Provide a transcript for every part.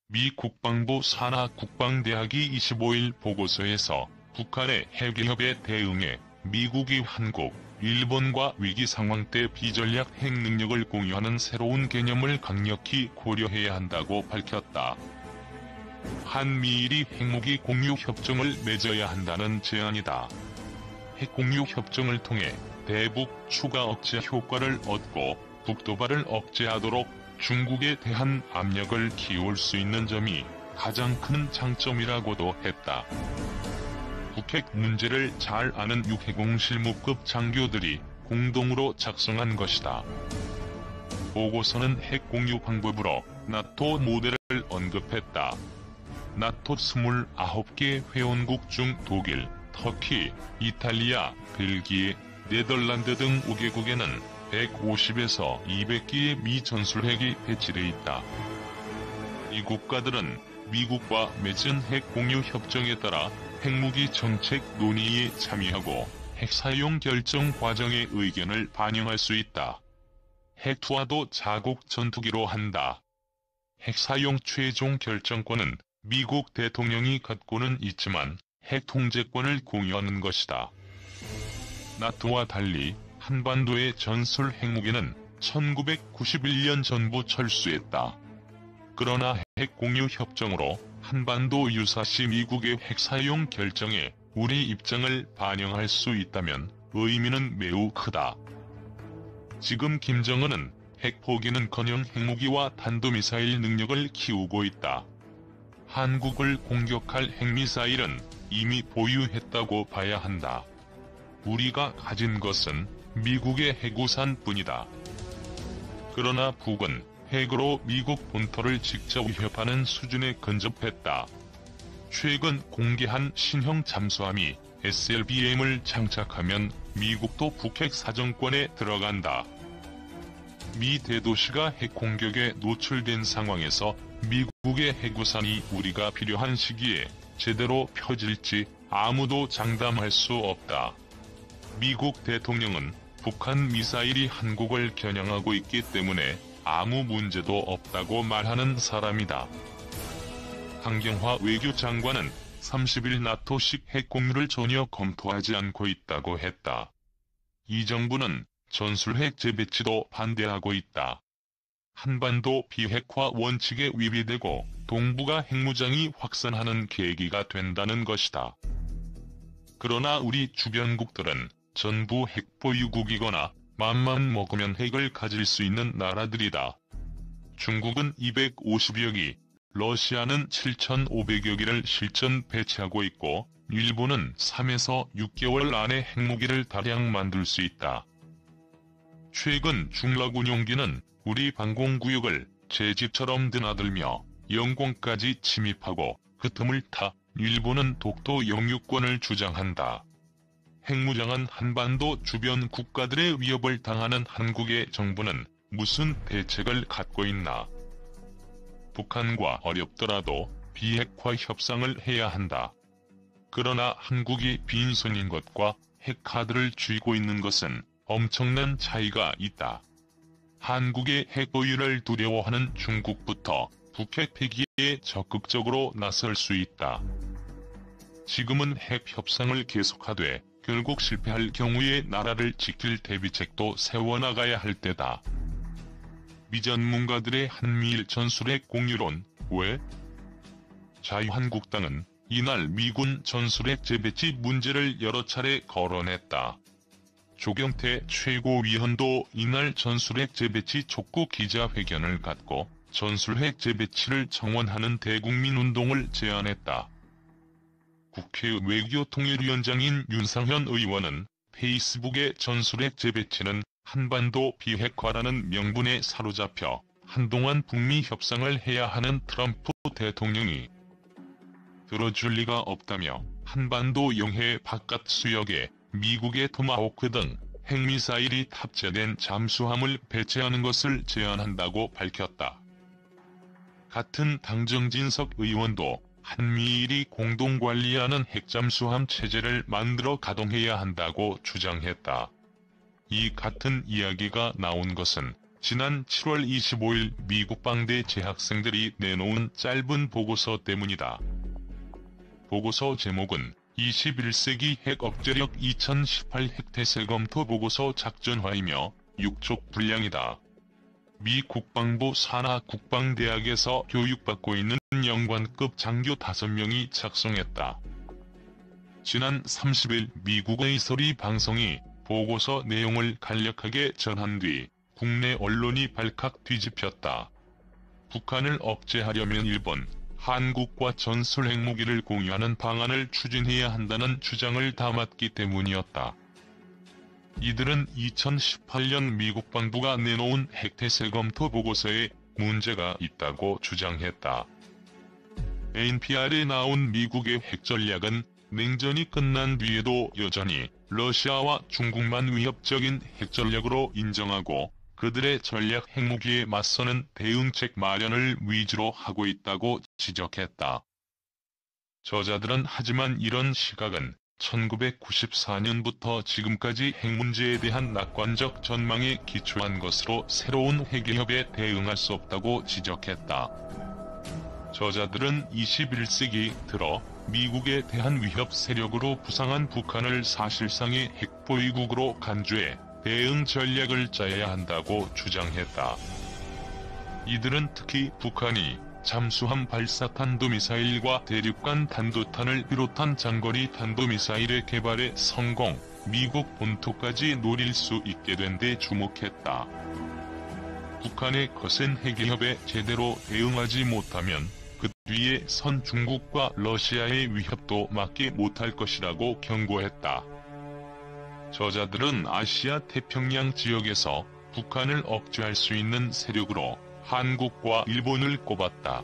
미 국방부 산하 국방대학이 25일 보고서에서 북한의 핵위협에 대응해 미국이 한국, 일본과 위기 상황 때 비전략 핵 능력을 공유하는 새로운 개념을 강력히 고려해야 한다고 밝혔다. 한미일이 핵무기 공유 협정을 맺어야 한다는 제안이다. 핵 공유 협정을 통해 대북 추가 억제 효과를 얻고 북도발을 억제하도록 중국에 대한 압력을 키울 수 있는 점이 가장 큰 장점이라고도 했다. 북핵 문제를 잘 아는 육해공 실무급 장교들이 공동으로 작성한 것이다. 보고서는 핵 공유 방법으로 나토 모델을 언급했다. 나토 29개 회원국 중 독일, 터키, 이탈리아, 벨기에, 네덜란드 등 5개국에는 150에서 200기의 미 전술핵이 배치돼 있다. 이 국가들은 미국과 맺은 핵 공유 협정에 따라 핵무기 정책 논의에 참여하고 핵 사용 결정 과정의 의견을 반영할 수 있다. 핵 투하도 자국 전투기로 한다. 핵 사용 최종 결정권은 미국 대통령이 갖고는 있지만 핵 통제권을 공유하는 것이다. 나토와 달리 한반도의 전술 핵무기는 1991년 전부 철수했다. 그러나 핵 공유 협정으로 한반도 유사시 미국의 핵 사용 결정에 우리 입장을 반영할 수 있다면 의미는 매우 크다. 지금 김정은은 핵 포기는커녕 핵무기와 탄도미사일 능력을 키우고 있다. 한국을 공격할 핵미사일은 이미 보유했다고 봐야 한다. 우리가 가진 것은 미국의 핵우산뿐이다. 그러나 북은 핵으로 미국 본토를 직접 위협하는 수준에 근접했다. 최근 공개한 신형 잠수함이 SLBM을 장착하면 미국도 북핵 사정권에 들어간다. 미 대도시가 핵 공격에 노출된 상황에서 미국의 핵우산이 우리가 필요한 시기에 제대로 펴질지 아무도 장담할 수 없다. 미국 대통령은 북한 미사일이 한국을 겨냥하고 있기 때문에 아무 문제도 없다고 말하는 사람이다. 강경화 외교장관은 30일 나토식 핵 공유를 전혀 검토하지 않고 있다고 했다. 이 정부는 전술핵 재배치도 반대하고 있다. 한반도 비핵화 원칙에 위배되고 동북아 핵무장이 확산하는 계기가 된다는 것이다. 그러나 우리 주변국들은 전부 핵보유국이거나 맘만 먹으면 핵을 가질 수 있는 나라들이다. 중국은 250여 기, 러시아는 7,500여 기를 실전 배치하고 있고 일본은 3에서 6개월 안에 핵무기를 다량 만들 수 있다. 최근 중라군용기는 우리 방공구역을 제 집처럼 드나들며 영공까지 침입하고 그 틈을 타 일본은 독도 영유권을 주장한다. 핵무장한 한반도 주변 국가들의 위협을 당하는 한국의 정부는 무슨 대책을 갖고 있나? 북한과 어렵더라도 비핵화 협상을 해야 한다. 그러나 한국이 빈손인 것과 핵카드를 쥐고 있는 것은 엄청난 차이가 있다. 한국의 핵 보유를 두려워하는 중국부터 북핵 폐기에 적극적으로 나설 수 있다. 지금은 핵 협상을 계속하되 결국 실패할 경우에 나라를 지킬 대비책도 세워나가야 할 때다. 미 전문가들의 한미일 전술핵 공유론, 왜? 자유한국당은 이날 미군 전술핵 재배치 문제를 여러 차례 거론했다. 조경태 최고위원도 이날 전술핵 재배치 촉구 기자회견을 갖고 전술핵 재배치를 청원하는 대국민운동을 제안했다. 국회 외교통일위원장인 윤상현 의원은 페이스북의 전술핵 재배치는 한반도 비핵화라는 명분에 사로잡혀 한동안 북미 협상을 해야 하는 트럼프 대통령이 들어줄 리가 없다며 한반도 영해 바깥 수역에 미국의 토마호크 등 핵미사일이 탑재된 잠수함을 배치하는 것을 제안한다고 밝혔다. 같은 당정진석 의원도 한미일이 공동관리하는 핵잠수함 체제를 만들어 가동해야 한다고 주장했다. 이 같은 이야기가 나온 것은 지난 7월 25일 미국 방대 재학생들이 내놓은 짧은 보고서 때문이다. 보고서 제목은 21세기 핵 억제력 2018 핵태세 검토 보고서 작전화이며 육족 분량이다. 미 국방부 산하 국방대학에서 교육받고 있는 영관급 장교 5명이 작성했다. 지난 30일 미국의 소리 방송이 보고서 내용을 간략하게 전한 뒤 국내 언론이 발칵 뒤집혔다. 북한을 억제하려면 일본, 한국과 전술 핵무기를 공유하는 방안을 추진해야 한다는 주장을 담았기 때문이었다. 이들은 2018년 미국 방부가 내놓은 핵태세 검토 보고서에 문제가 있다고 주장했다. NPR에 나온 미국의 핵전략은 냉전이 끝난 뒤에도 여전히 러시아와 중국만 위협적인 핵전략으로 인정하고 그들의 전략 핵무기에 맞서는 대응책 마련을 위주로 하고 있다고 지적했다. 저자들은 하지만 이런 시각은 1994년부터 지금까지 핵 문제에 대한 낙관적 전망에 기초한 것으로 새로운 핵위협에 대응할 수 없다고 지적했다. 저자들은 21세기 들어 미국에 대한 위협 세력으로 부상한 북한을 사실상의 핵보위국으로 간주해 대응 전략을 짜야 한다고 주장했다. 이들은 특히 북한이 잠수함 발사 탄도미사일과 대륙간 단도탄을 비롯한 장거리 탄도미사일의 개발에 성공, 미국 본토까지 노릴 수 있게 된 데 주목했다. 북한의 거센 핵위협에 제대로 대응하지 못하면 그 뒤에 선 중국과 러시아의 위협도 막지 못할 것이라고 경고했다. 저자들은 아시아 태평양 지역에서 북한을 억제할 수 있는 세력으로 한국과 일본을 꼽았다.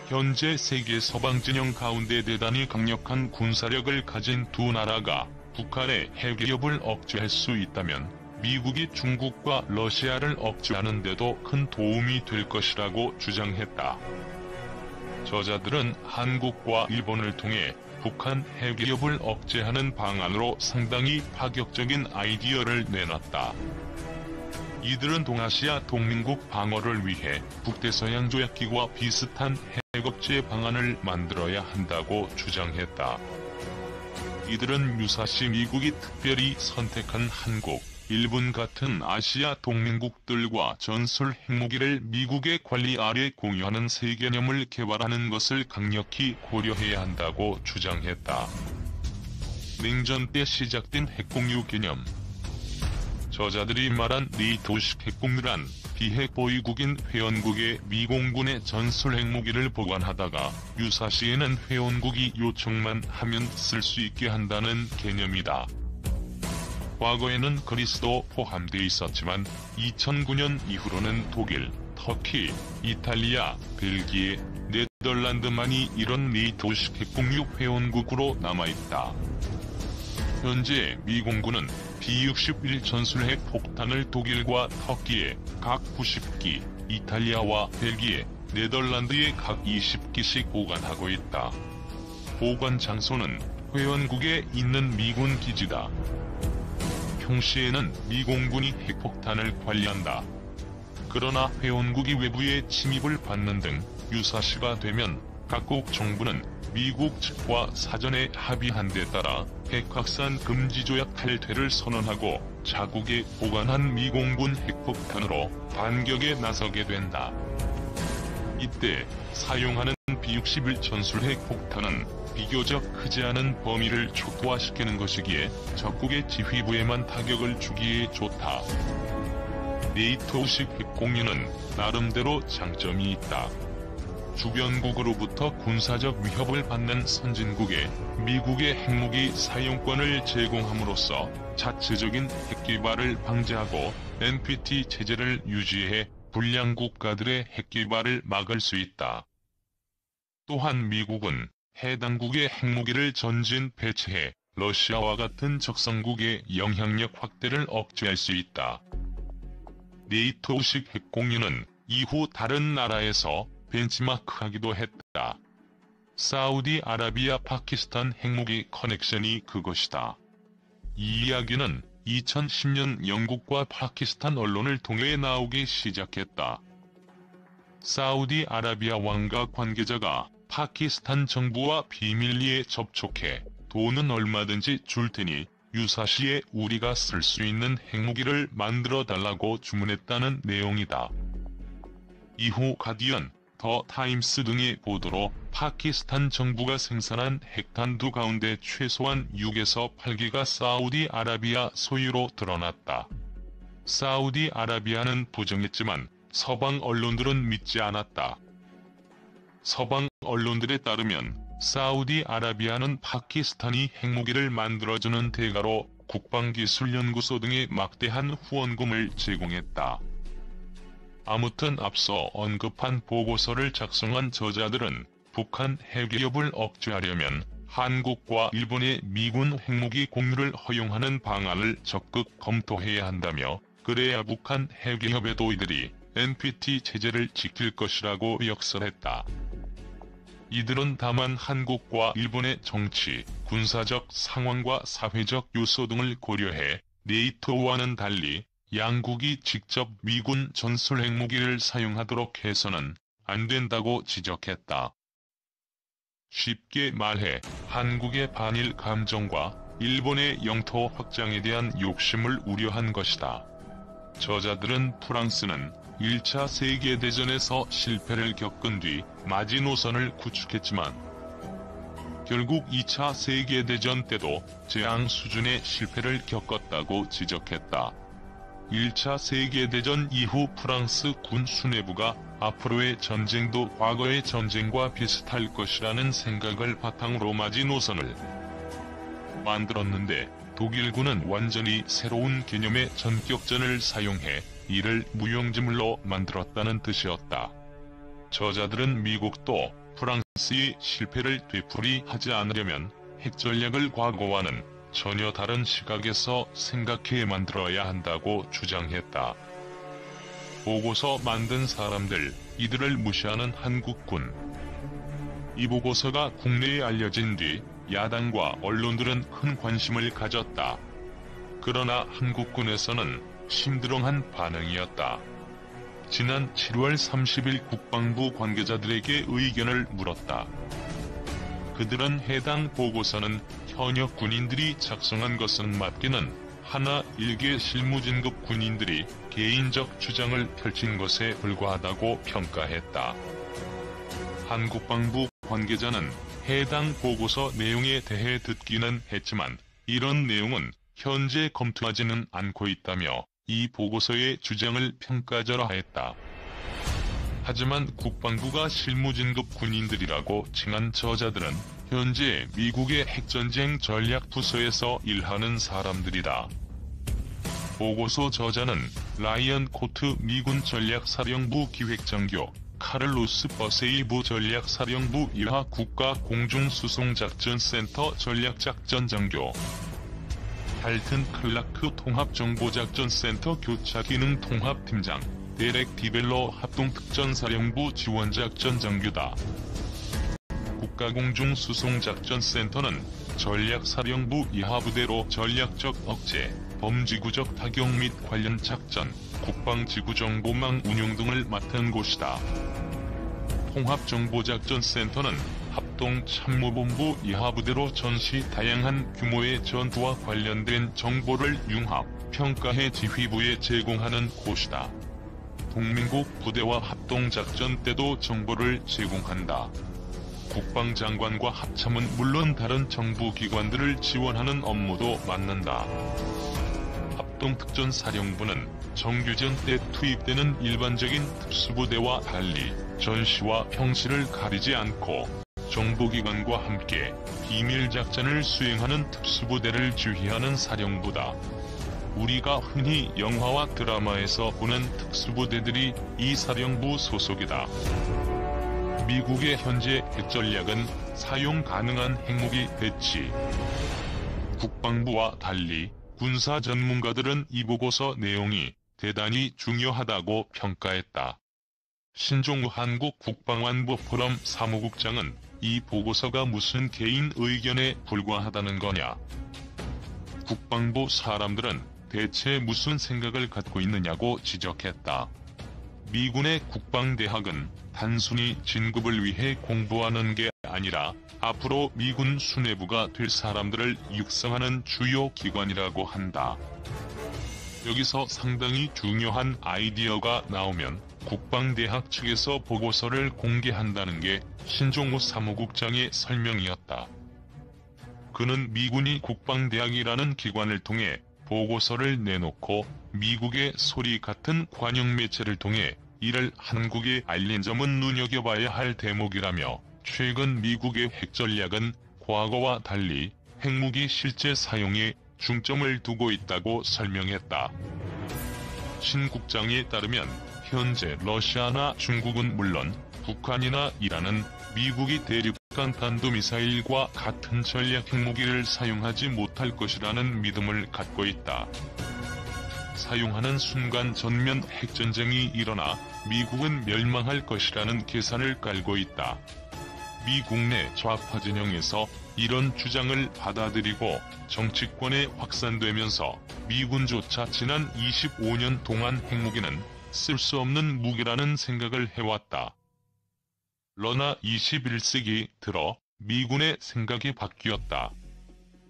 현재 세계 서방 진영 가운데 대단히 강력한 군사력을 가진 두 나라가 북한의 핵위협을 억제할 수 있다면 미국이 중국과 러시아를 억제하는 데도 큰 도움이 될 것이라고 주장했다. 저자들은 한국과 일본을 통해 북한 핵위협을 억제하는 방안으로 상당히 파격적인 아이디어를 내놨다. 이들은 동아시아 동맹국 방어를 위해 북대서양조약기구와 비슷한 핵억제 방안을 만들어야 한다고 주장했다. 이들은 유사시 미국이 특별히 선택한 한국, 일본 같은 아시아 동맹국들과 전술 핵무기를 미국의 관리 아래 공유하는 새 개념을 개발하는 것을 강력히 고려해야 한다고 주장했다. 냉전 때 시작된 핵공유 개념. 저자들이 말한 네이토식 핵공유란 비핵 보위국인 회원국의 미공군의 전술 핵무기를 보관하다가 유사시에는 회원국이 요청만 하면 쓸 수 있게 한다는 개념이다. 과거에는 그리스도 포함돼 있었지만 2009년 이후로는 독일, 터키, 이탈리아, 벨기에, 네덜란드만이 이런 네이토식 핵공유 회원국으로 남아있다. 현재 미공군은 B-61 전술핵 폭탄을 독일과 터키에 각 90기, 이탈리아와 벨기에, 네덜란드에 각 20기씩 보관하고 있다. 보관 장소는 회원국에 있는 미군 기지다. 평시에는 미공군이 핵폭탄을 관리한다. 그러나 회원국이 외부의 침입을 받는 등 유사시가 되면 각국 정부는 미국 측과 사전에 합의한 데 따라 핵확산 금지 조약 탈퇴를 선언하고 자국에 보관한 미공군 핵폭탄으로 반격에 나서게 된다. 이때 사용하는 B-61 전술 핵폭탄은 비교적 크지 않은 범위를 초토화시키는 것이기에 적국의 지휘부에만 타격을 주기에 좋다. 네이토식 핵공유는 나름대로 장점이 있다. 주변국으로부터 군사적 위협을 받는 선진국에 미국의 핵무기 사용권을 제공함으로써 자체적인 핵개발을 방지하고 NPT 체제를 유지해 불량 국가들의 핵개발을 막을 수 있다. 또한 미국은 해당국의 핵무기를 전진 배치해 러시아와 같은 적성국의 영향력 확대를 억제할 수 있다. 네이토식 핵공유는 이후 다른 나라에서 벤치마크하기도 했다. 사우디아라비아 파키스탄 핵무기 커넥션이 그것이다. 이 이야기는 2010년 영국과 파키스탄 언론을 통해 나오기 시작했다. 사우디아라비아 왕가 관계자가 파키스탄 정부와 비밀리에 접촉해 돈은 얼마든지 줄 테니 유사시에 우리가 쓸 수 있는 핵무기를 만들어 달라고 주문했다는 내용이다. 이후 가디언, 더 타임스 등의 보도로 파키스탄 정부가 생산한 핵탄두 가운데 최소한 6에서 8개가 사우디아라비아 소유로 드러났다. 사우디아라비아는 부정했지만 서방 언론들은 믿지 않았다. 서방 언론들에 따르면 사우디아라비아는 파키스탄이 핵무기를 만들어주는 대가로 국방기술연구소 등에 막대한 후원금을 제공했다. 아무튼 앞서 언급한 보고서를 작성한 저자들은 북한 핵 위협을 억제하려면 한국과 일본의 미군 핵무기 공유를 허용하는 방안을 적극 검토해야 한다며, 그래야 북한 핵 위협에도 이들이 NPT 체제를 지킬 것이라고 역설했다. 이들은 다만 한국과 일본의 정치, 군사적 상황과 사회적 요소 등을 고려해 네이토와는 달리 양국이 직접 미군 전술 핵무기를 사용하도록 해서는 안 된다고 지적했다. 쉽게 말해 한국의 반일 감정과 일본의 영토 확장에 대한 욕심을 우려한 것이다. 저자들은 프랑스는 1차 세계대전에서 실패를 겪은 뒤 마지노선을 구축했지만 결국 2차 세계대전 때도 재앙 수준의 실패를 겪었다고 지적했다. 1차 세계대전 이후 프랑스 군 수뇌부가 앞으로의 전쟁도 과거의 전쟁과 비슷할 것이라는 생각을 바탕으로 마지노선을 만들었는데, 독일군은 완전히 새로운 개념의 전격전을 사용해 이를 무용지물로 만들었다는 뜻이었다. 저자들은 미국도 프랑스의 실패를 되풀이하지 않으려면 핵전략을 과거와는 전혀 다른 시각에서 생각해 만들어야 한다고 주장했다. 보고서 만든 사람들, 이들을 무시하는 한국군. 이 보고서가 국내에 알려진 뒤 야당과 언론들은 큰 관심을 가졌다. 그러나 한국군에서는 심드렁한 반응이었다. 지난 7월 30일 국방부 관계자들에게 의견을 물었다. 그들은 해당 보고서는 현역 군인들이 작성한 것은 맞기는 하나 일개 실무진급 군인들이 개인적 주장을 펼친 것에 불과하다고 평가했다. 한 국방부 관계자는 해당 보고서 내용에 대해 듣기는 했지만 이런 내용은 현재 검토하지는 않고 있다며 이 보고서의 주장을 평가절하했다. 하지만 국방부가 실무진급 군인들이라고 칭한 저자들은 현재 미국의 핵전쟁 전략부서에서 일하는 사람들이다. 보고서 저자는 라이언 코트 미군 전략사령부 기획장교, 카를로스 버세이부 전략사령부 이하 국가공중수송작전센터 전략작전장교, 달튼 클라크 통합정보작전센터 교차기능통합팀장, 데렉 디벨러 합동특전사령부 지원작전장교다. 국가공중수송작전센터는 전략사령부 이하 부대로 전략적 억제, 범지구적 타격 및 관련 작전, 국방지구정보망 운용 등을 맡은 곳이다. 통합정보작전센터는 합동참모본부 이하 부대로 전시 다양한 규모의 전투와 관련된 정보를 융합, 평가해 지휘부에 제공하는 곳이다. 동맹국 부대와 합동작전 때도 정보를 제공한다. 국방장관과 합참은 물론 다른 정부기관들을 지원하는 업무도 맡는다. 합동특전사령부는 정규전 때 투입되는 일반적인 특수부대와 달리 전시와 평시를 가리지 않고 정보기관과 함께 비밀작전을 수행하는 특수부대를 지휘하는 사령부다. 우리가 흔히 영화와 드라마에서 보는 특수부대들이 이 사령부 소속이다. 미국의 현재 핵전략은 사용 가능한 핵무기 배치. 국방부와 달리 군사 전문가들은 이 보고서 내용이 대단히 중요하다고 평가했다. 신종우 한국 국방안보 포럼 사무국장은 이 보고서가 무슨 개인 의견에 불과하다는 거냐. 국방부 사람들은 대체 무슨 생각을 갖고 있느냐고 지적했다. 미군의 국방대학은 단순히 진급을 위해 공부하는 게 아니라 앞으로 미군 수뇌부가 될 사람들을 육성하는 주요 기관이라고 한다. 여기서 상당히 중요한 아이디어가 나오면 국방대학 측에서 보고서를 공개한다는 게 신종우 사무국장의 설명이었다. 그는 미군이 국방대학이라는 기관을 통해 보고서를 내놓고 미국의 소리 같은 관영 매체를 통해 이를 한국에 알린 점은 눈여겨봐야 할 대목이라며, 최근 미국의 핵전략은 과거와 달리 핵무기 실제 사용에 중점을 두고 있다고 설명했다. 신 국장에 따르면 현재 러시아나 중국은 물론 북한이나 이란은 미국이 대륙간 탄도미사일과 같은 전략 핵무기를 사용하지 못할 것이라는 믿음을 갖고 있다. 사용하는 순간 전면 핵전쟁이 일어나 미국은 멸망할 것이라는 계산을 깔고 있다. 미국 내 좌파 진영에서 이런 주장을 받아들이고 정치권에 확산되면서 미군조차 지난 25년 동안 핵무기는 쓸 수 없는 무기라는 생각을 해왔다. 그러나 21세기 들어 미군의 생각이 바뀌었다.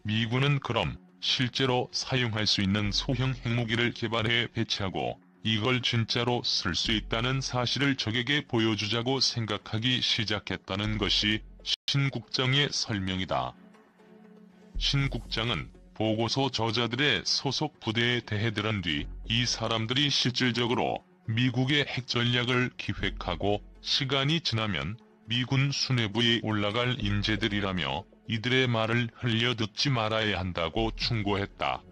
미군은 그럼 실제로 사용할 수 있는 소형 핵무기를 개발해 배치하고 이걸 진짜로 쓸 수 있다는 사실을 적에게 보여주자고 생각하기 시작했다는 것이 신 국장의 설명이다. 신 국장은 보고서 저자들의 소속 부대에 대해 들은 뒤 이 사람들이 실질적으로 미국의 핵전략을 기획하고 시간이 지나면 미군 수뇌부에 올라갈 인재들이라며 이들의 말을 흘려 듣지 말아야 한다고 충고했다.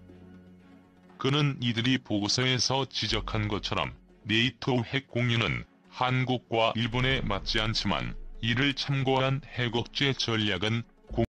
그는 이들이 보고서에서 지적한 것처럼 네이토 핵 공유는 한국과 일본에 맞지 않지만 이를 참고한 핵억제 전략은